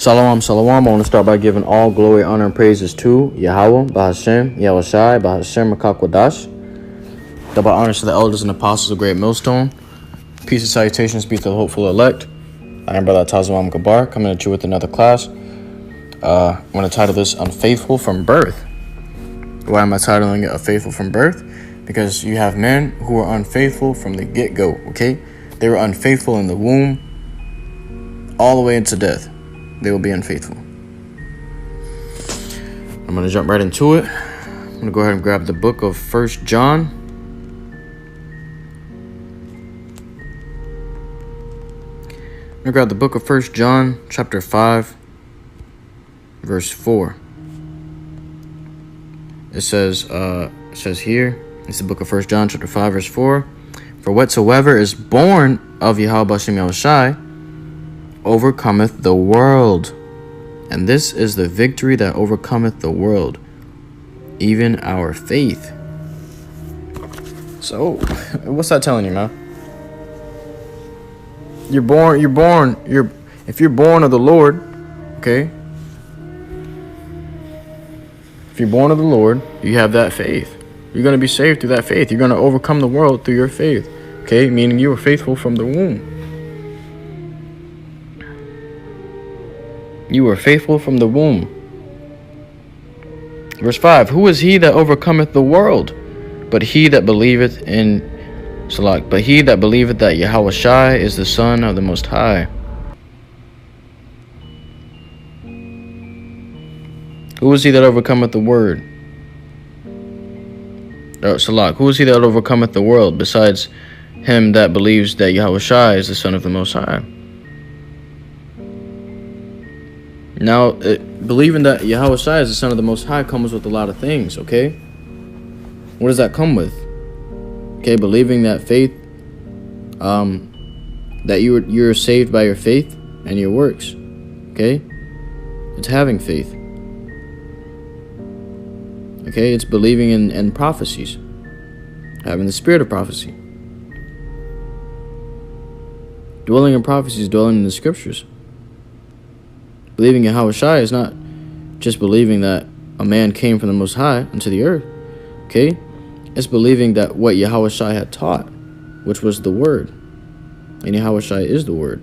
Shalom, shalom. I want to start by giving all glory, honor, and praises to Yahweh, Bahashem, Yahushai, Bahashem, Makakwadash. Double honors to the elders and apostles of Great Millstone. Peace and salutations be to the hopeful elect. I am Brother Tazawam Gabar, coming at you with another class. I want to title this Unfaithful from Birth. Why am I titling it Unfaithful from Birth? Because you have men who are unfaithful from the get-go, okay? They were unfaithful in the womb all the way into death. They will be unfaithful. I'm going to jump right into it. I'm going to go ahead and grab the book of 1 John. I'm going to grab the book of 1 John, chapter 5, verse 4. It says here, it's the book of 1 John, chapter 5, verse 4. For whatsoever is born of Yahweh Bashem Yahushai overcometh the world. And this is the victory that overcometh the world, even our faith. So, what's that telling you, man? If you're born of the Lord, okay? If you're born of the Lord, you have that faith. You're going to be saved through that faith. You're going to overcome the world through your faith, okay? Meaning you were faithful from the womb. You were faithful from the womb. Verse 5, who is he that overcometh the world? But he that believeth in Salak. But he that believeth that Yahushai is the Son of the Most High. Who is he that overcometh the word? Salak. Who is he that overcometh the world besides him that believes that Yahushai is the Son of the Most High? Now, believing that Yahushua is the Son of the Most High comes with a lot of things, okay? What does that come with? Okay, believing that faith, that you're saved by your faith and your works, okay? It's having faith. Okay, it's believing in prophecies, having the spirit of prophecy. Dwelling in prophecies, dwelling in the scriptures. Believing in Yahushua is not just believing that a man came from the Most High into the earth, okay? It's believing that what Yahushua had taught, which was the Word. And Yahushua is the Word,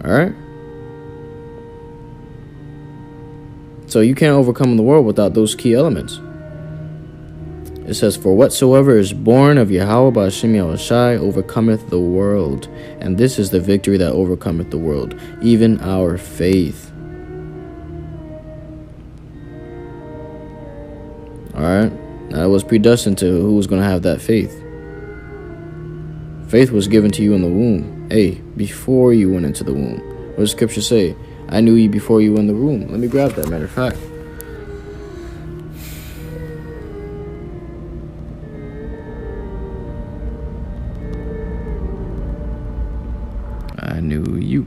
all right? So you can't overcome the world without those key elements. It says, for whatsoever is born of Yahweh Bashem Yahushai overcometh the world. And this is the victory that overcometh the world, even our faith. Alright, now it was predestined to who was going to have that faith. Faith was given to you in the womb. Hey, before you went into the womb. What does Scripture say? I knew you before you were in the womb. Let me grab that, matter of fact. I knew you.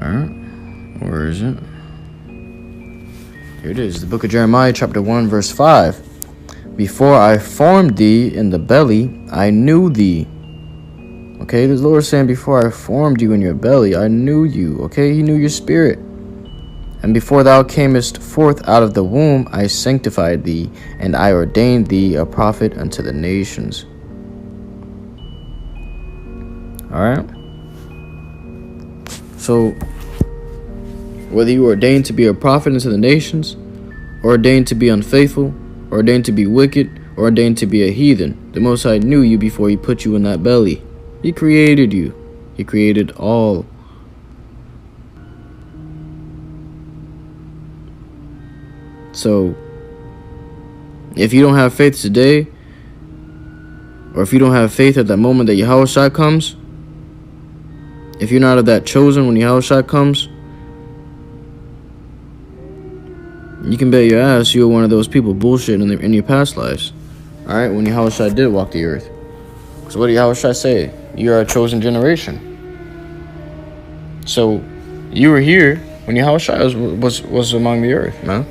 Alright, where is it? Here it is, the book of Jeremiah, chapter 1, verse 5. Before I formed thee in the belly, I knew thee. Okay, the Lord is saying, before I formed you in your belly, I knew you. Okay, he knew your spirit. And before thou camest forth out of the womb, I sanctified thee, and I ordained thee a prophet unto the nations. Alright? So, whether you were ordained to be a prophet unto the nations, or ordained to be unfaithful, or ordained to be wicked, or ordained to be a heathen, the Most High knew you before he put you in that belly. He created you. He created all. So, if you don't have faith today, or if you don't have faith at that moment that Yahushua comes, if you're not of that chosen when Yahushua comes, you can bet your ass you were one of those people bullshitting in your past lives. Alright, when Yahushua did walk the earth. So what did Yahushua say? You are a chosen generation. So you were here when Yahushua was among the earth, man.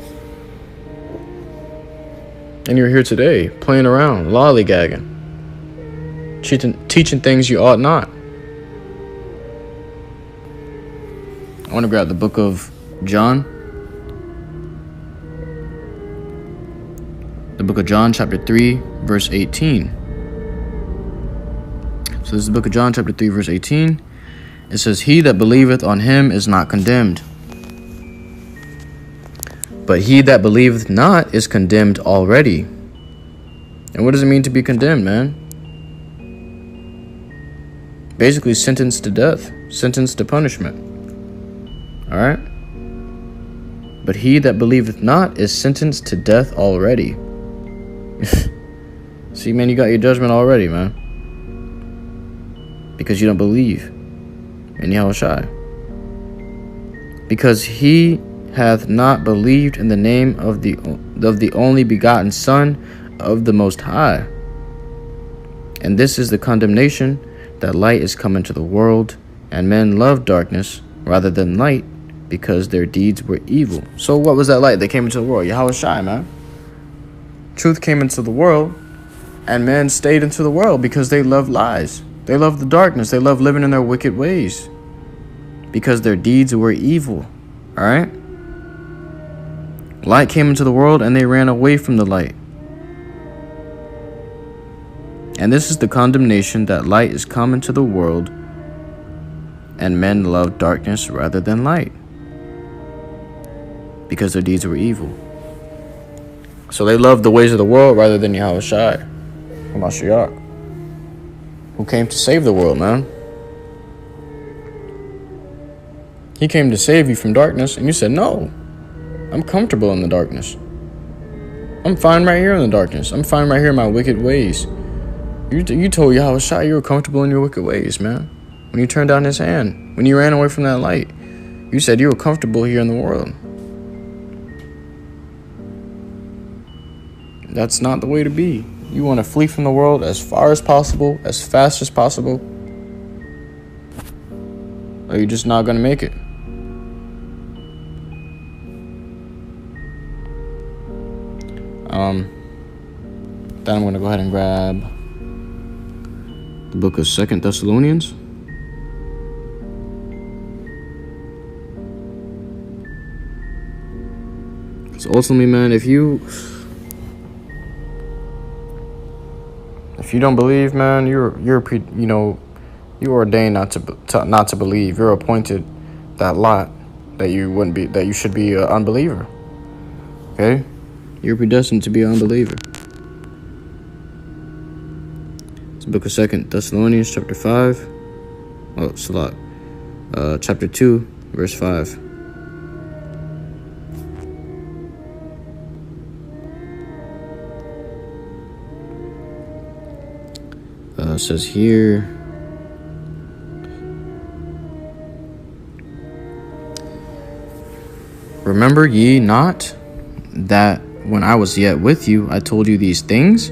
And you're here today, playing around, lollygagging, teaching things you ought not. I want to grab the book of John. The book of John, chapter 3, verse 18. So this is the book of John, chapter 3, verse 18. It says, "He that believeth on him is not condemned. But he that believeth not is condemned already." And what does it mean to be condemned, man? Basically sentenced to death, sentenced to punishment. All right? But he that believeth not is sentenced to death already. See, man, you got your judgment already, man. Because you don't believe in Yahushua. Because he hath not believed in the name of the only begotten Son of the Most High. And this is the condemnation, that light is come into the world, and men love darkness rather than light, because their deeds were evil. So what was that light that came into the world? Yahushua, man. Truth came into the world, and men stayed into the world because they loved lies. They loved the darkness. They loved living in their wicked ways because their deeds were evil. All right? Light came into the world, and they ran away from the light. And this is the condemnation, that light is come into the world, and men loved darkness rather than light, because their deeds were evil. So they loved the ways of the world rather than Yahushua, Hamashiach, who came to save the world, man. He came to save you from darkness, and you said, no, I'm comfortable in the darkness. I'm fine right here in the darkness. I'm fine right here in my wicked ways. You told Yahushua you were comfortable in your wicked ways, man. When you turned down his hand, when you ran away from that light, you said you were comfortable here in the world. That's not the way to be. You want to flee from the world as far as possible, as fast as possible, or you're just not going to make it. Then I'm going to go ahead and grab the book of 2 Thessalonians. So ultimately, man, if you don't believe, man, you're ordained not to believe. You're appointed that lot that you should be an unbeliever. Okay, you're predestined to be an unbeliever. It's the book of 2 Thessalonians, chapter 5. Oh, Salat. Chapter 2, verse 5. It says here, "Remember ye not that when I was yet with you, I told you these things?"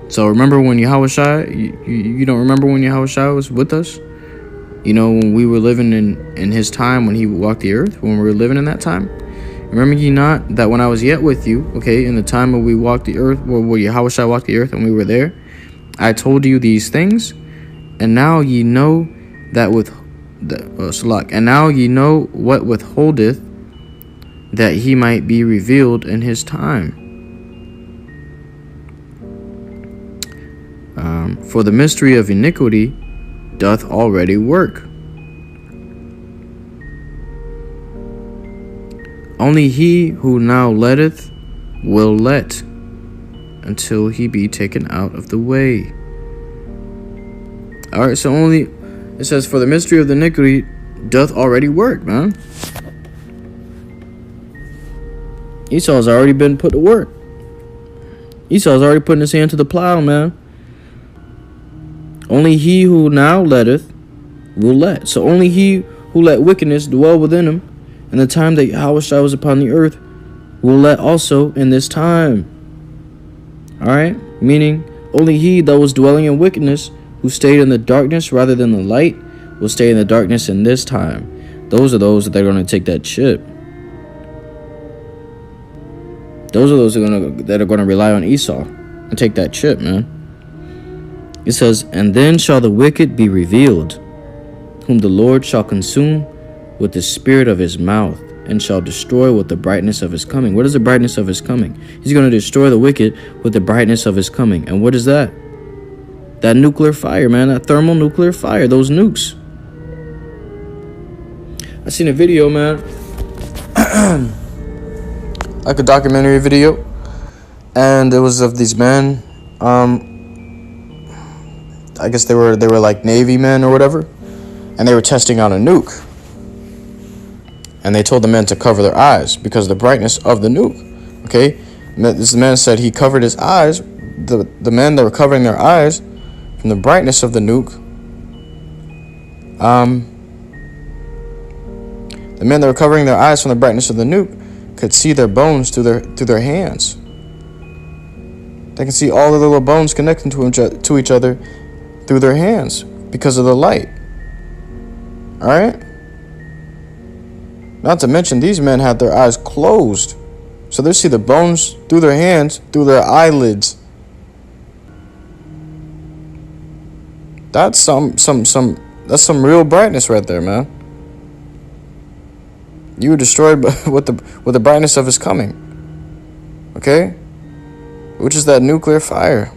So remember when Yahushua, you don't remember when Yahushua was with us? You know, when we were living in his time, when he walked the earth, when we were living in that time? "Remember ye not that when I was yet with you," okay, in the time when we walked the earth, where Yahushua walked the earth and we were there, "I told you these things, and now ye know that and now ye know what withholdeth, that he might be revealed in his time. For the mystery of iniquity doth already work. Only he who now letteth will let, until he be taken out of the way." All right, so it says, for the mystery of the iniquity doth already work, man. Esau's already been put to work. Esau's already putting his hand to the plow, man. Only he who now letteth will let. So only he who let wickedness dwell within him in the time that Yahushua was upon the earth will let also in this time. Alright? Meaning, only he that was dwelling in wickedness, who stayed in the darkness rather than the light, will stay in the darkness in this time. Those are those that are going to take that chip. Those are those that are going to rely on Esau and take that chip, man. It says, and then shall the wicked be revealed, whom the Lord shall consume with the spirit of his mouth, and shall destroy with the brightness of his coming. What is the brightness of his coming? He's going to destroy the wicked with the brightness of his coming. And what is that? That nuclear fire, man. That thermonuclear fire. Those nukes. I seen a video, man. Like a documentary video. And it was of these men. I guess they were like Navy men or whatever. And they were testing out a nuke. And they told the men to cover their eyes because of the brightness of the nuke. Okay? This man said he covered his eyes. The men that were covering their eyes from the brightness of the nuke. The men that were covering their eyes from the brightness of the nuke could see their bones through their hands. They can see all of the little bones connecting to each other through their hands because of the light. All right? Not to mention, these men had their eyes closed. So they see the bones through their hands, through their eyelids. That's some real brightness right there, man. You were destroyed with the brightness of his coming. Okay? Which is that nuclear fire.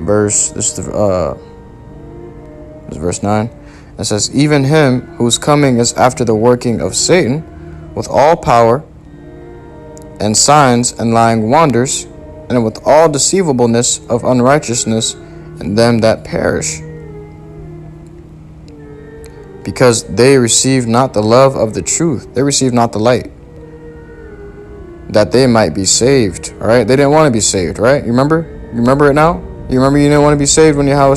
This is verse 9. It says, even him whose coming is after the working of Satan, with all power and signs and lying wonders, and with all deceivableness of unrighteousness in them that perish, because they receive not the love of the truth. They receive not the light, that they might be saved. All right, they didn't want to be saved, right? You remember it now? You remember you didn't want to be saved when Yahweh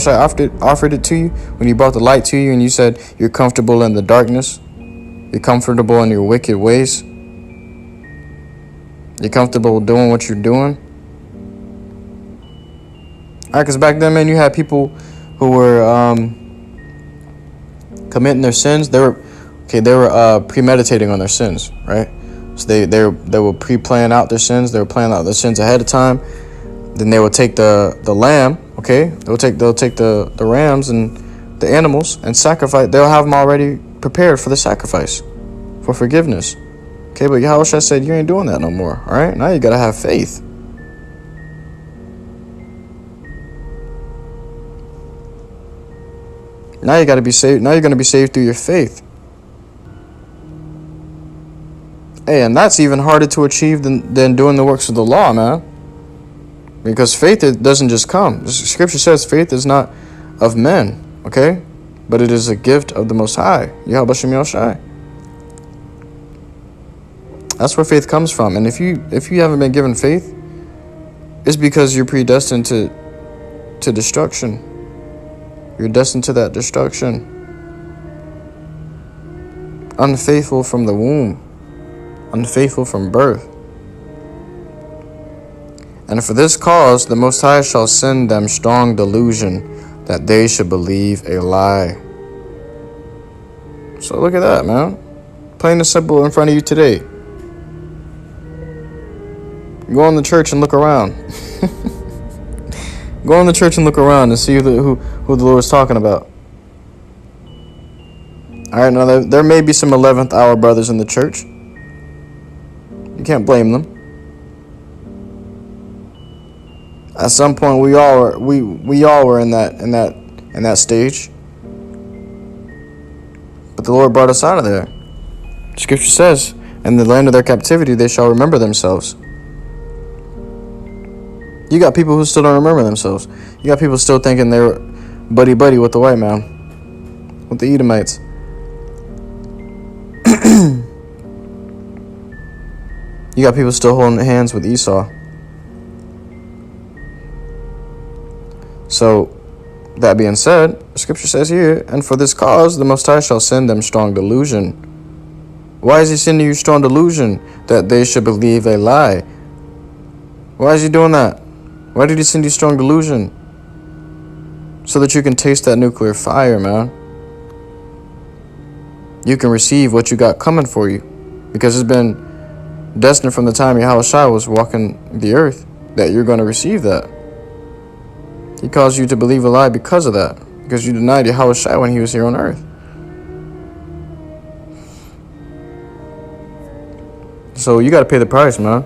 offered it to you, when he brought the light to you, and you said you're comfortable in the darkness, you're comfortable in your wicked ways, you're comfortable doing what you're doing. All right, because back then, man, you had people who were committing their sins. They were premeditating on their sins, right? So they were pre-planning out their sins. They were planning out their sins ahead of time. Then they would take the lamb, okay? They'll take the rams and the animals and sacrifice. They'll have them already prepared for the sacrifice, for forgiveness. Okay, but Yahweh said you ain't doing that no more. All right, now you gotta have faith. Now you gotta be saved. Now you're gonna be saved through your faith. Hey, and that's even harder to achieve than doing the works of the law, man. Because faith, it doesn't just come. The scripture says faith is not of men, okay? But it is a gift of the Most High, Yahweh Shem Yahushai. That's where faith comes from. And if you haven't been given faith, it's because you're predestined to destruction. You're destined to that destruction. Unfaithful from the womb. Unfaithful from birth. And for this cause, the Most High shall send them strong delusion, that they should believe a lie. So look at that, man. Plain and simple in front of you today. Go in the church and look around. Go in the church and look around and see who the Lord is talking about. All right, now there may be some 11th hour brothers in the church. You can't blame them. At some point, we all were in that stage. But the Lord brought us out of there. Scripture says, in the land of their captivity, they shall remember themselves. You got people who still don't remember themselves. You got people still thinking they were buddy with the white man, with the Edomites. You got people still holding hands with Esau. So, that being said, the scripture says here, and for this cause the Most High shall send them strong delusion. Why is he sending you strong delusion? That they should believe a lie. Why is he doing that? Why did he send you strong delusion? So that you can taste that nuclear fire, man. You can receive what you got coming for you. Because it's been destined from the time Yahweh Shai was walking the earth. that you're going to receive that. He caused you to believe a lie because of that. Because you denied Yahweh Shai when he was here on earth. So you got to pay the price, man.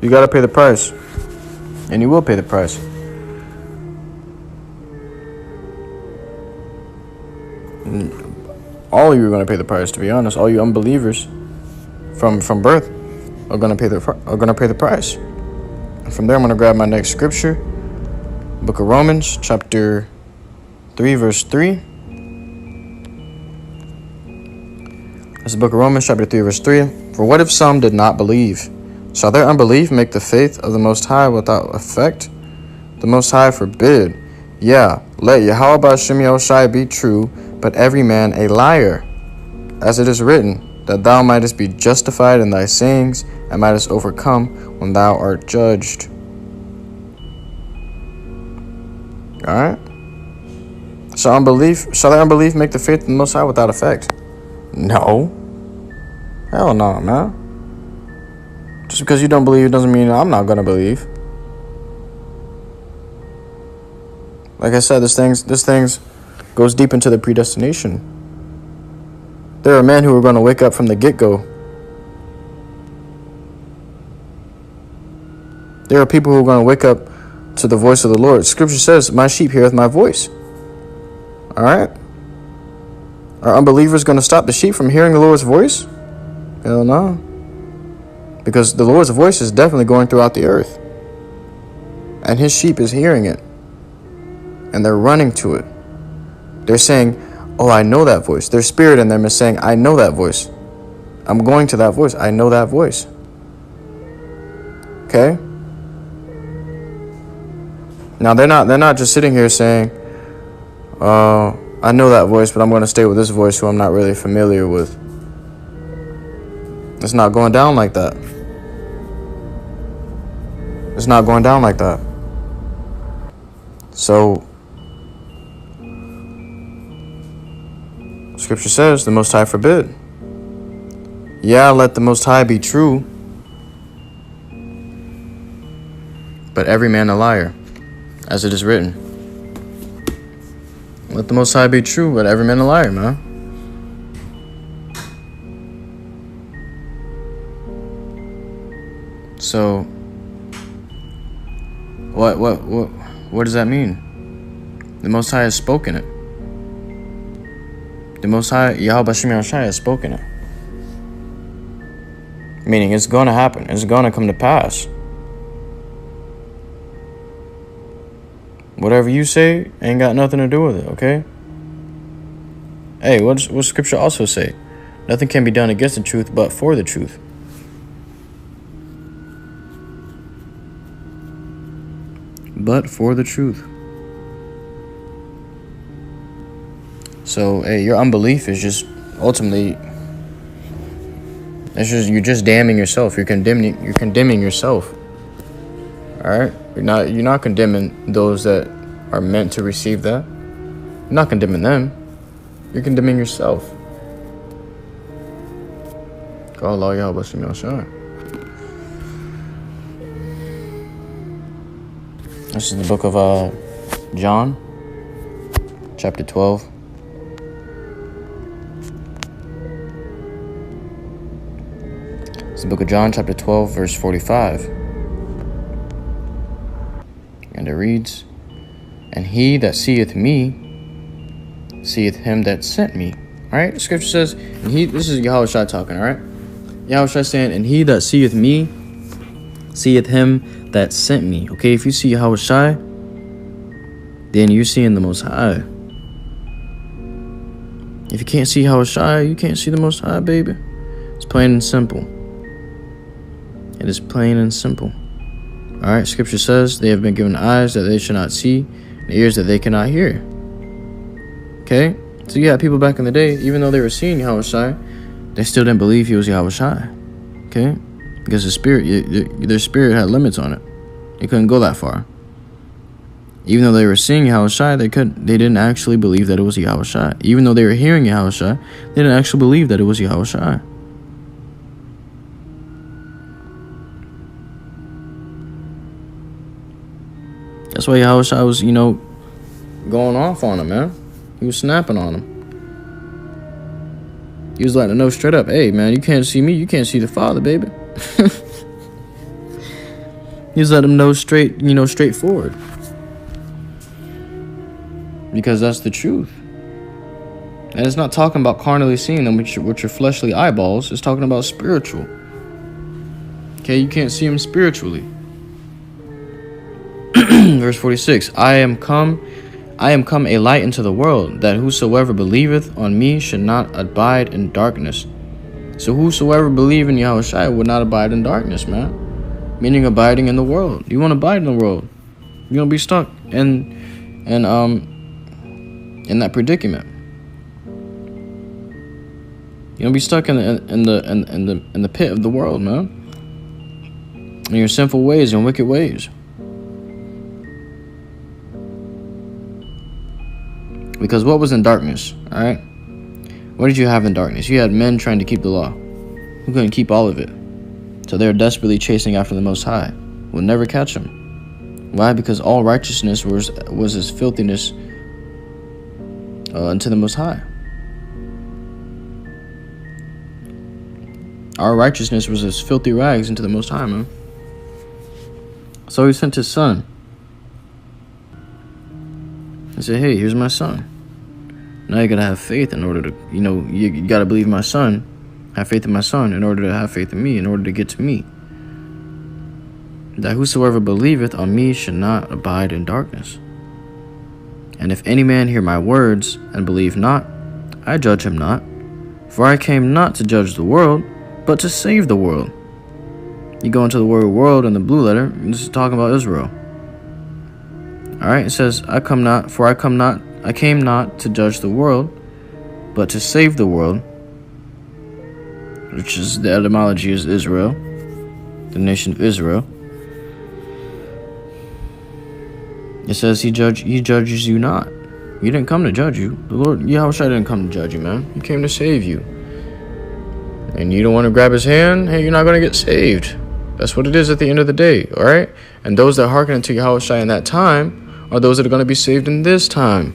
You got to pay the price. And you will pay the price. All of you are going to pay the price, to be honest. All you unbelievers from birth are going to pay the price. And from there, I'm going to grab my next scripture. Book of Romans, chapter 3, verse 3. That's the book of Romans, chapter 3, verse 3. For what if some did not believe? Shall their unbelief make the faith of the Most High without effect? The Most High forbid. Yeah, let Yahweh B'Hashem Yahushai be true, but every man a liar. As it is written, that thou mightest be justified in thy sayings, and mightest overcome when thou art judged. Alright? Shall their unbelief make the faith of the Most High without effect? No. Hell no, man. Just because you don't believe doesn't mean I'm not going to believe. Like I said, this thing goes deep into the predestination. There are men who are going to wake up from the get-go. There are people who are going to wake up to the voice of the Lord. Scripture says, my sheep heareth my voice. Alright? Are unbelievers going to stop the sheep from hearing the Lord's voice? Hell no. Because the Lord's voice is definitely going throughout the earth. And his sheep is hearing it. And they're running to it. They're saying, oh, I know that voice. Their spirit in them is saying, I know that voice. I'm going to that voice. I know that voice. Okay? Now, they're not just sitting here saying, I know that voice, but I'm going to stay with this voice who I'm not really familiar with. It's not going down like that. It's not going down like that. So, Scripture says, the Most High forbid. Yeah, let the Most High be true, but every man a liar, as it is written. Let the Most High be true, but every man a liar, man. So, what does that mean? The Most High has spoken it. The Most High, Yahweh B'Hashem Yahushai, has spoken it. Meaning, it's going to happen. It's going to come to pass. Whatever you say ain't got nothing to do with it, okay? Hey, what Scripture also say? Nothing can be done against the truth but for the truth. But for the truth. So, hey, your unbelief is just ultimately, you're just damning yourself. You're condemning yourself. All right, you're not condemning those that are meant to receive that. You're not condemning them. You're condemning yourself. God, Allah, Yahweh, B'Hashem Yahushai. This is the book of John, chapter 12. It's the book of John, chapter 12, verse 45. And it reads, and he that seeth me, seeth him that sent me. All right, the scripture says, and this is Yahweh Shai talking, all right? Yahweh Shai saying, and he that seeth me, seeth him that sent me. Okay, if you see Yahweh Shai, then you're seeing the Most High. If you can't see Yahweh Shai, you can't see the Most High, baby. It's plain and simple. It is plain and simple. All right, scripture says they have been given eyes that they should not see, and ears that they cannot hear. Okay, so you had people back in the day, even though they were seeing Yahweh Shai, they still didn't believe he was Yahweh Shai. Okay, because their spirit had limits on it. They couldn't go that far. Even though they were seeing Yahweh Shai, they didn't actually believe that it was Yahweh Shai. Even though they were hearing Yahweh Shai, they didn't actually believe that it was Yahweh Shai. That's why Yahushua was, going off on him, man. He was snapping on him. He was letting him know straight up, hey, man, you can't see me, you can't see the Father, baby. He was letting him know straightforward. Because that's the truth. And it's not talking about carnally seeing them with your fleshly eyeballs. It's talking about spiritual. Okay, you can't see him spiritually. Verse 46, I am come a light into the world, that whosoever believeth on me should not abide in darkness. So whosoever believe in Yahushua would not abide in darkness, man. Meaning abiding in the world. You want to abide in the world. You're going to be stuck in that predicament. You're going to be stuck in the pit of the world, man. In your sinful ways and wicked ways. Because what was in darkness, all right? What did you have in darkness? You had men trying to keep the law, who couldn't keep all of it. So they were desperately chasing after the Most High. We'll never catch them. Why? Because all righteousness was as filthiness unto the Most High. Our righteousness was as filthy rags into the Most High, man. So he sent his son. He said, hey, here's my son. Now you gotta have faith in order to, you gotta believe my son, have faith in my son in order to have faith in me, in order to get to me. That whosoever believeth on me should not abide in darkness. And if any man hear my words and believe not, I judge him not. For I came not to judge the world, but to save the world. You go into the word world in the blue letter, and this is talking about Israel. Alright, it says, I came not to judge the world, but to save the world, which is the etymology is Israel, the nation of Israel. It says he judges you not. He didn't come to judge you. The Lord Yahushua didn't come to judge you, man. He came to save you. And you don't want to grab his hand, hey, you're not going to get saved. That's what it is at the end of the day, all right? And those that hearken unto Yahushua in that time are those that are going to be saved in this time.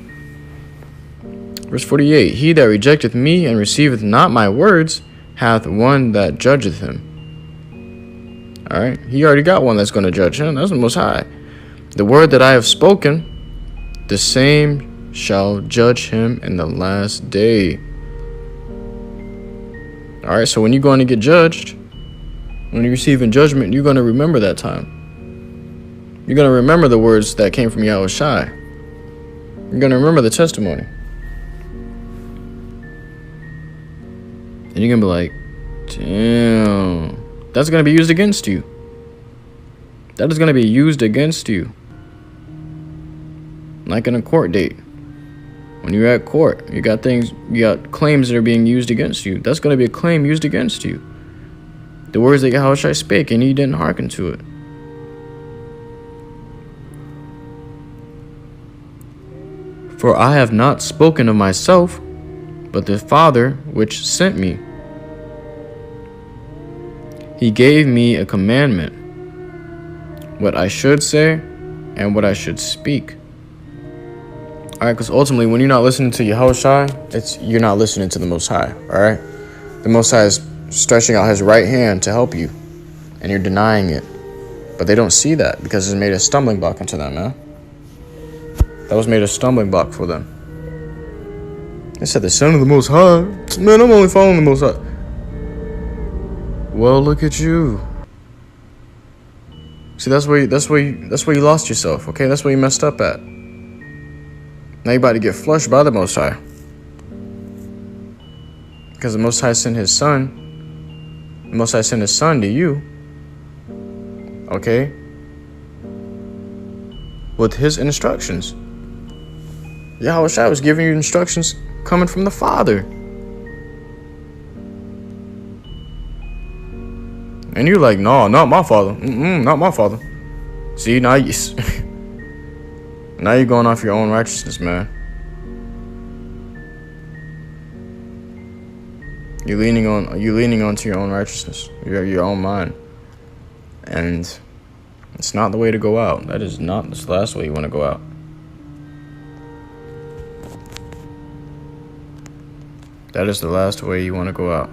Verse 48, he that rejecteth me and receiveth not my words hath one that judgeth him. All right? He already got one that's going to judge him. That's the Most High. The word that I have spoken, the same shall judge him in the last day. All right? So when you're going to get judged, when you're receiving judgment, you're going to remember that time. You're going to remember the words that came from Yahushua. You're going to remember the testimony. And you're going to be like, damn, that's going to be used against you. That is going to be used against you. Like in a court date. When you're at court, you got claims that are being used against you. That's going to be a claim used against you. The words that Yahushua spake, and he didn't hearken to it. For I have not spoken of myself, but the Father which sent me. He gave me a commandment, what I should say and what I should speak. All right, because ultimately, when you're not listening to Yahushua, you're not listening to the Most High, all right? The Most High is stretching out his right hand to help you, and you're denying it. But they don't see that because it's made a stumbling block into them, man. That was made a stumbling block for them. They said the Son of the Most High. Man, I'm only following the Most High. Well, look at you. See, that's where you lost yourself. Okay, that's where you messed up at. Now you're about to get flushed by the Most High, because the Most High sent His Son. The Most High sent His Son to you. Okay, with His instructions. Yahushua was giving you instructions coming from the Father. And you're like, no, not my Father. Not my Father. See, now now you're going off your own righteousness, man. You're leaning onto your own righteousness, your own mind. And It's not the way to go out. That is not the last way you want to go out. That is the last way you want to go out.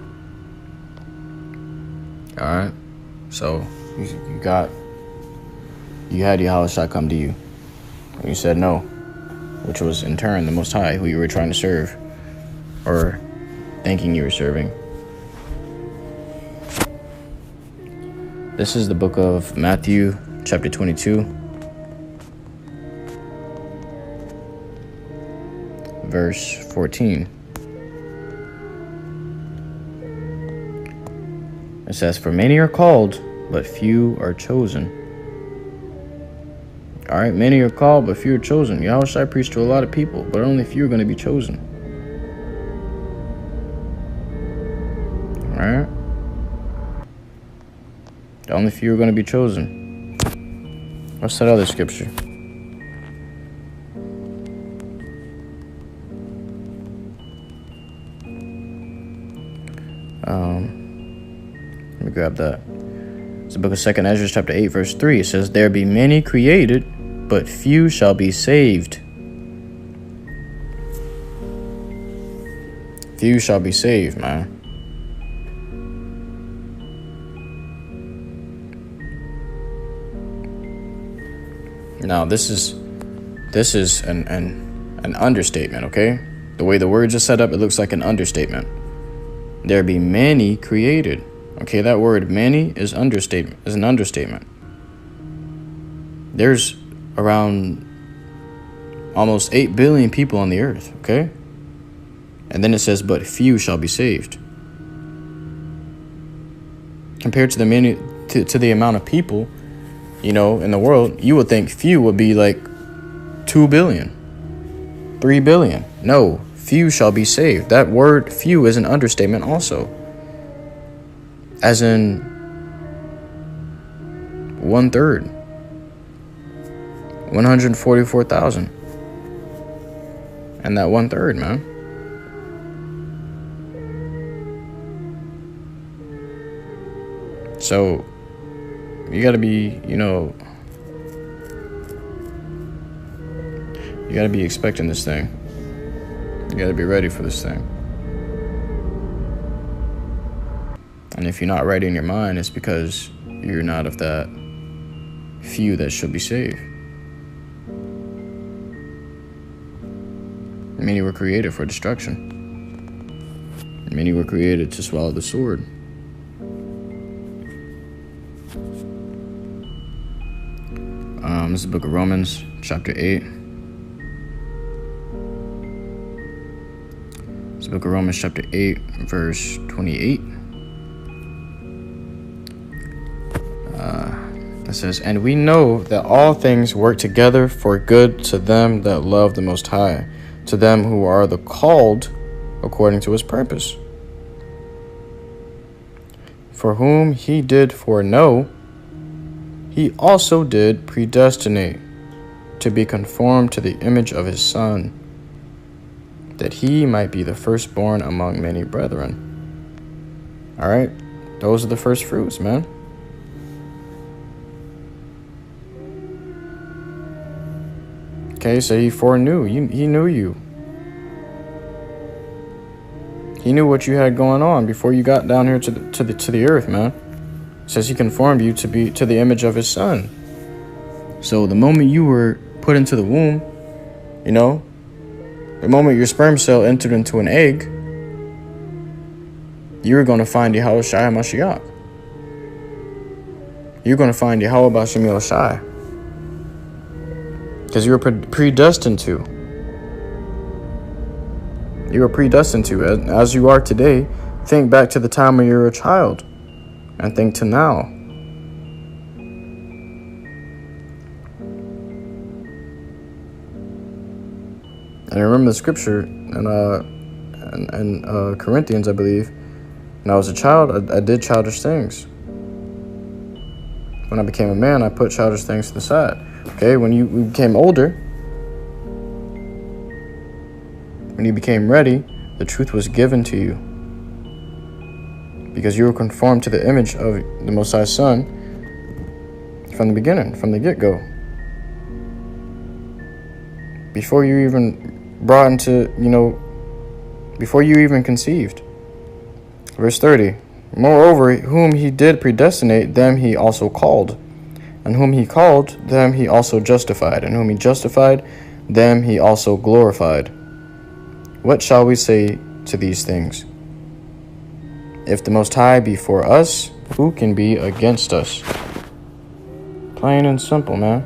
Alright? So, you had Yahushua come to you. And you said no. Which was, in turn, the Most High, who you were trying to serve. Or thinking you were serving. This is the book of Matthew, chapter 22. Verse 14. It says, "For many are called, but few are chosen." Alright, many are called, but few are chosen. Yahushua preached to a lot of people, but only few are going to be chosen. Alright? Only few are going to be chosen. What's that other scripture? Let me grab that. It's the book of 2nd Ezra, chapter 8, verse 3. It says, "There be many created, but few shall be saved." Few shall be saved, man. Now, this is an understatement, okay? The way the words are set up, it looks like an understatement. There be many created. Okay, that word many is an understatement. There's around almost 8 billion people on the earth, okay? And then it says, but few shall be saved. Compared to the many, to the amount of people, you know, in the world, you would think few would be like 2 billion, 3 billion. No, few shall be saved. That word few is an understatement also. As in 1/3, 144,000. And that 1/3, man. So you gotta be, you gotta be expecting this thing. You gotta be ready for this thing. And if you're not ready in your mind, it's because you're not of that few that should be saved. Many were created for destruction. Many were created to swallow the sword. This is the book of Romans, chapter 8. It's the book of Romans, chapter 8, verse 28. It says, "And we know that all things work together for good to them that love the Most High, to them who are the called according to his purpose. For whom he did foreknow, he also did predestinate to be conformed to the image of his Son, that he might be the firstborn among many brethren." All right, those are the first fruits, man. Okay, so he foreknew. He knew you. He knew what you had going on before you got down here to the earth, man. It says he conformed you to the image of his Son. So the moment you were put into the womb, the moment your sperm cell entered into an egg, you were going to find Yahweh Shai Mashiach. You're going to find Yahweh Bashem Yahushai. Because you were predestined to. You were predestined to. As you are today, think back to the time when you were a child. And think to now. And I remember the scripture in Corinthians, I believe. When I was a child, I did childish things. When I became a man, I put childish things to the side. Okay, when you became older, when you became ready, the truth was given to you. Because you were conformed to the image of the Most High Son from the beginning, from the get-go. Before you even brought into, before you even conceived. Verse 30. Moreover, whom he did predestinate, them he also called. And whom he called, them he also justified. And whom he justified, them he also glorified. What shall we say to these things? If the Most High be for us, who can be against us? Plain and simple, man.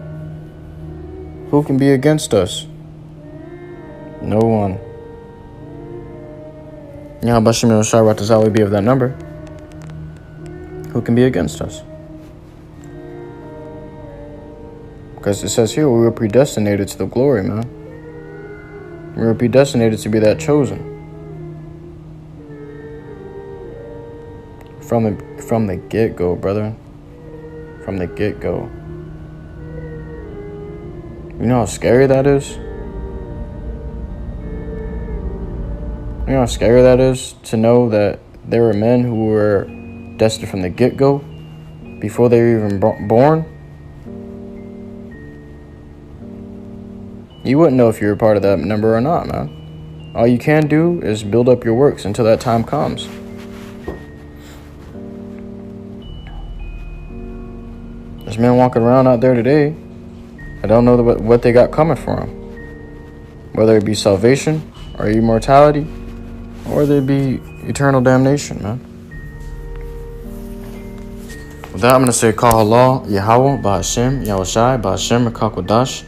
Who can be against us? No one. Bashim Sharat is always be of that number. Who can be against us? Because it says here we were predestinated to the glory, man. We were predestinated to be that chosen. From the get-go, brother. From the get-go. You know how scary that is? You know how scary that is to know that there were men who were destined from the get-go before they were even born? You wouldn't know if you were part of that number or not, man. All you can do is build up your works until that time comes. There's men walking around out there today. I don't know what they got coming for them. Whether it be salvation or immortality, or whether it be eternal damnation, man. With that, I'm going to say, Kal Halal, Yahweh, Bahashem, Yahushai, Bahashem, Rakakwadash.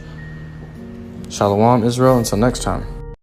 Shalom, Israel. Until next time.